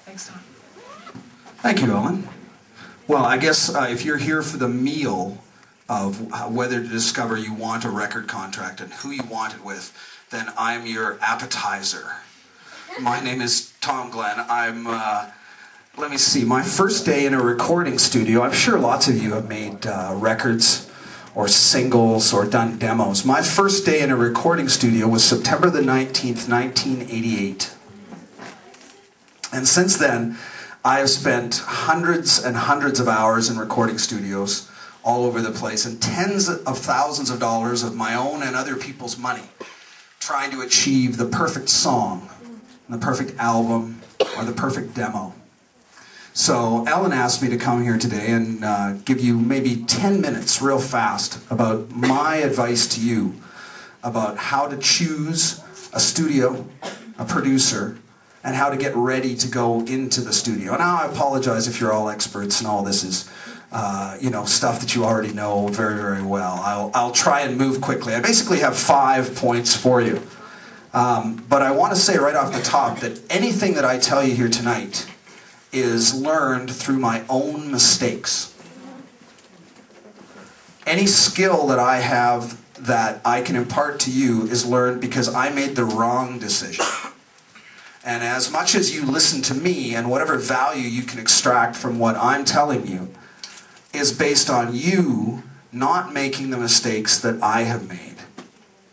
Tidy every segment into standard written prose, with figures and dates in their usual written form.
Thanks, Tom. Thank you, Ellen. Well, I guess if you're here for the meal of whether to discover you want a record contract and who you want it with, then I'm your appetizer. My name is Tom Glenn. Let me see, my first day in a recording studio, I'm sure lots of you have made records or singles or done demos. My first day in a recording studio was September the 19th, 1988. And since then, I have spent hundreds and hundreds of hours in recording studios all over the place and tens of thousands of dollars of my own and other people's money trying to achieve the perfect song, the perfect album, or the perfect demo. So Ellen asked me to come here today and give you maybe 10 minutes real fast about my advice to you about how to choose a studio, a producer, and how to get ready to go into the studio. Now I apologize if you're all experts and all this is stuff that you already know very, very well. I'll try and move quickly. I basically have 5 points for you. But I want to say right off the top that anything that I tell you here tonight is learned through my own mistakes. Any skill that I have that I can impart to you is learned because I made the wrong decision. And as much as you listen to me and whatever value you can extract from what I'm telling you is based on you not making the mistakes that I have made.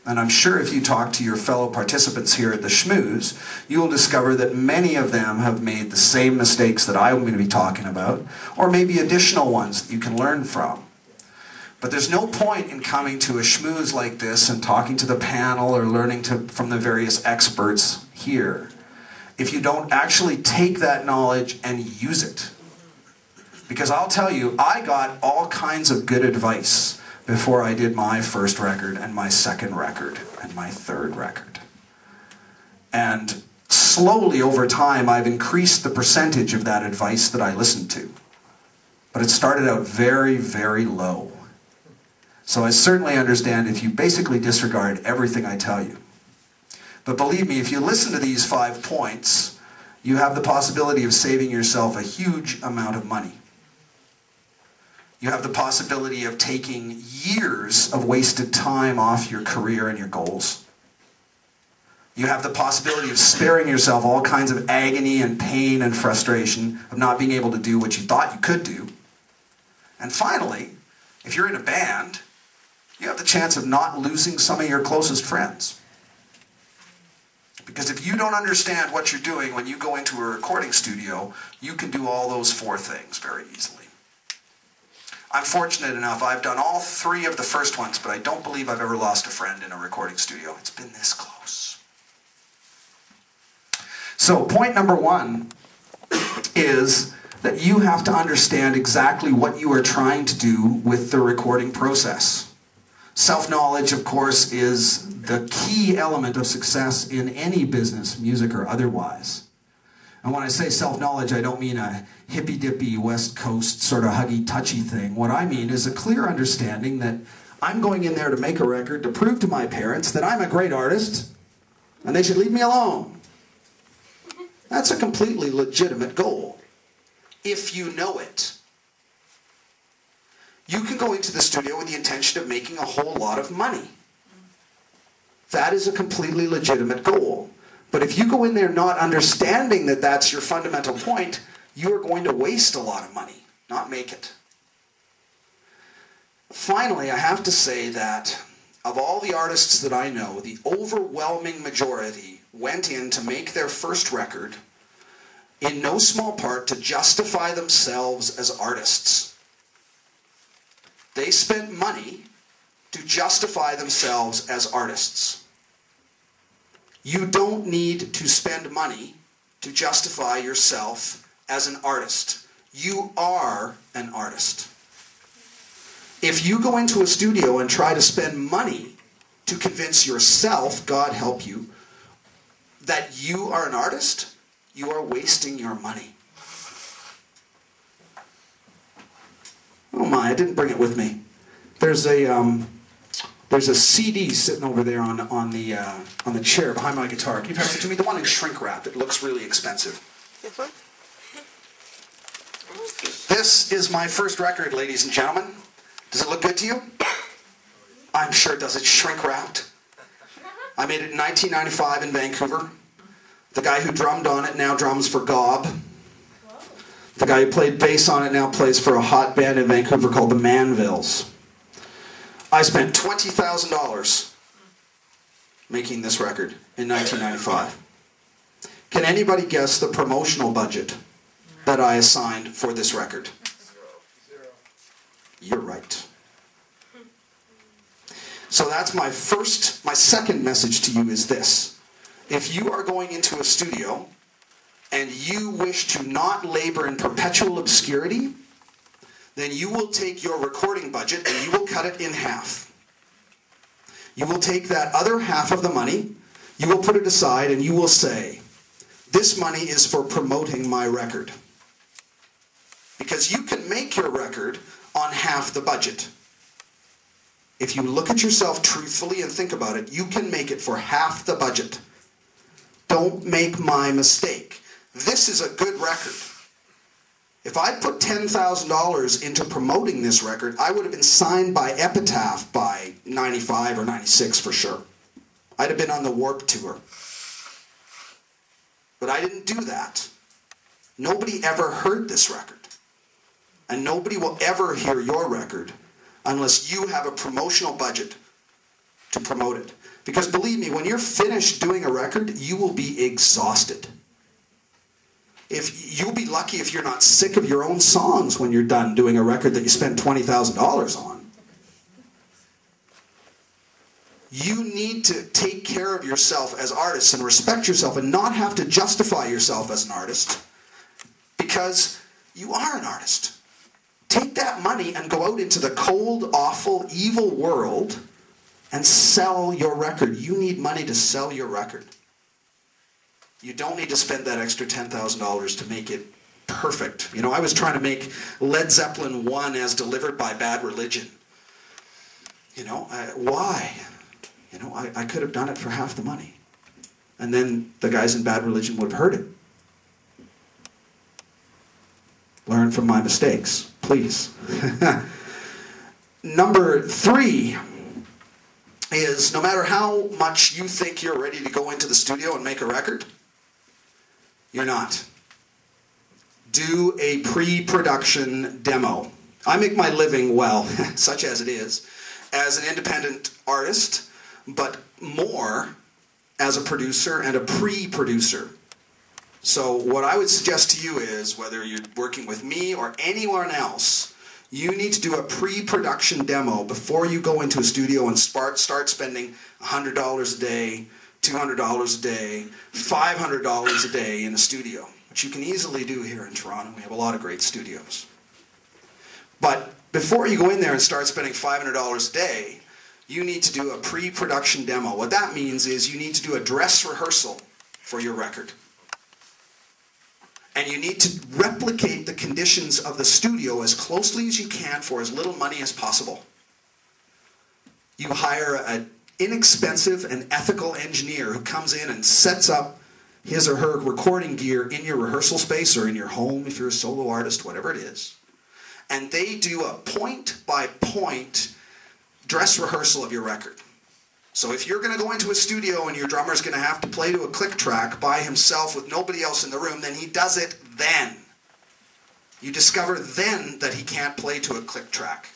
And I'm sure if you talk to your fellow participants here at the Schmooze, you will discover that many of them have made the same mistakes that I'm going to be talking about, or maybe additional ones that you can learn from. But there's no point in coming to a Schmooze like this and talking to the panel or learning from the various experts here if you don't actually take that knowledge and use it. Because I'll tell you, I got all kinds of good advice before I did my first record and my second record and my third record. And slowly over time I've increased the percentage of that advice that I listened to. But it started out very, very low. So I certainly understand if you basically disregard everything I tell you. But believe me, if you listen to these 5 points, you have the possibility of saving yourself a huge amount of money. You have the possibility of taking years of wasted time off your career and your goals. You have the possibility of sparing yourself all kinds of agony and pain and frustration of not being able to do what you thought you could do. And finally, if you're in a band, you have the chance of not losing some of your closest friends. Because if you don't understand what you're doing when you go into a recording studio, you can do all those 4 things very easily. I'm fortunate enough, I've done all 3 of the first ones, but I don't believe I've ever lost a friend in a recording studio. It's been this close. So point number 1 is that you have to understand exactly what you are trying to do with the recording process. Self-knowledge, of course, is the key element of success in any business, music or otherwise. And when I say self-knowledge, I don't mean a hippy-dippy West Coast sort of huggy-touchy thing. What I mean is a clear understanding that I'm going in there to make a record to prove to my parents that I'm a great artist and they should leave me alone. That's a completely legitimate goal, if you know it. You can go into the studio with the intention of making a whole lot of money. That is a completely legitimate goal. But if you go in there not understanding that that's your fundamental point, you are going to waste a lot of money, not make it. Finally, I have to say that of all the artists that I know, the overwhelming majority went in to make their first record in no small part to justify themselves as artists. They spent money to justify themselves as artists. You don't need to spend money to justify yourself as an artist. You are an artist. If you go into a studio and try to spend money to convince yourself, God help you, that you are an artist, you are wasting your money. Oh my, I didn't bring it with me. There's a There's a CD sitting over there on the chair behind my guitar. Can you pass it to me? The one in shrink wrap. It looks really expensive. This one? This is my first record, ladies and gentlemen. Does it look good to you? I'm sure it does. It's shrink wrapped. I made it in 1995 in Vancouver. The guy who drummed on it now drums for Gob. The guy who played bass on it now plays for a hot band in Vancouver called the Manvilles. I spent $20,000 making this record in 1995. Can anybody guess the promotional budget that I assigned for this record? Zero. You're right. So that's my second message to you is this. If you are going into a studio and you wish to not labor in perpetual obscurity, then you will take your recording budget and you will cut it in half. You will take that other half of the money, you will put it aside, and you will say, this money is for promoting my record. Because you can make your record on half the budget. If you look at yourself truthfully and think about it, you can make it for half the budget. Don't make my mistake. This is a good record. If I put $10,000 into promoting this record, I would have been signed by Epitaph by 95 or 96 for sure. I'd have been on the Warped Tour. But I didn't do that. Nobody ever heard this record. And nobody will ever hear your record unless you have a promotional budget to promote it. Because believe me, when you're finished doing a record, you will be exhausted. You'll be lucky if you're not sick of your own songs when you're done doing a record that you spent $20,000 on. You need to take care of yourself as artists and respect yourself and not have to justify yourself as an artist because you are an artist. Take that money and go out into the cold, awful, evil world and sell your record. You need money to sell your record. You don't need to spend that extra $10,000 to make it perfect. You know, I was trying to make Led Zeppelin 1 as delivered by Bad Religion. You know, why? You know, I could have done it for half the money. And then the guys in Bad Religion would have heard it. Learn from my mistakes, please. Number 3 is no matter how much you think you're ready to go into the studio and make a record, you're not. Do a pre-production demo. I make my living, well, such as it is, as an independent artist, but more as a producer and a pre-producer. So what I would suggest to you is, whether you're working with me or anyone else, you need to do a pre-production demo before you go into a studio and start spending $100 a day, $200 a day, $500 a day in a studio, which you can easily do here in Toronto. We have a lot of great studios. But before you go in there and start spending $500 a day, you need to do a pre-production demo. What that means is you need to do a dress rehearsal for your record. And you need to replicate the conditions of the studio as closely as you can for as little money as possible. You hire an inexpensive and ethical engineer who comes in and sets up his or her recording gear in your rehearsal space or in your home if you're a solo artist, whatever it is. And they do a point-by-point dress rehearsal of your record. So if you're going to go into a studio and your drummer's going to have to play to a click track by himself with nobody else in the room, then he does it then. You discover then that he can't play to a click track.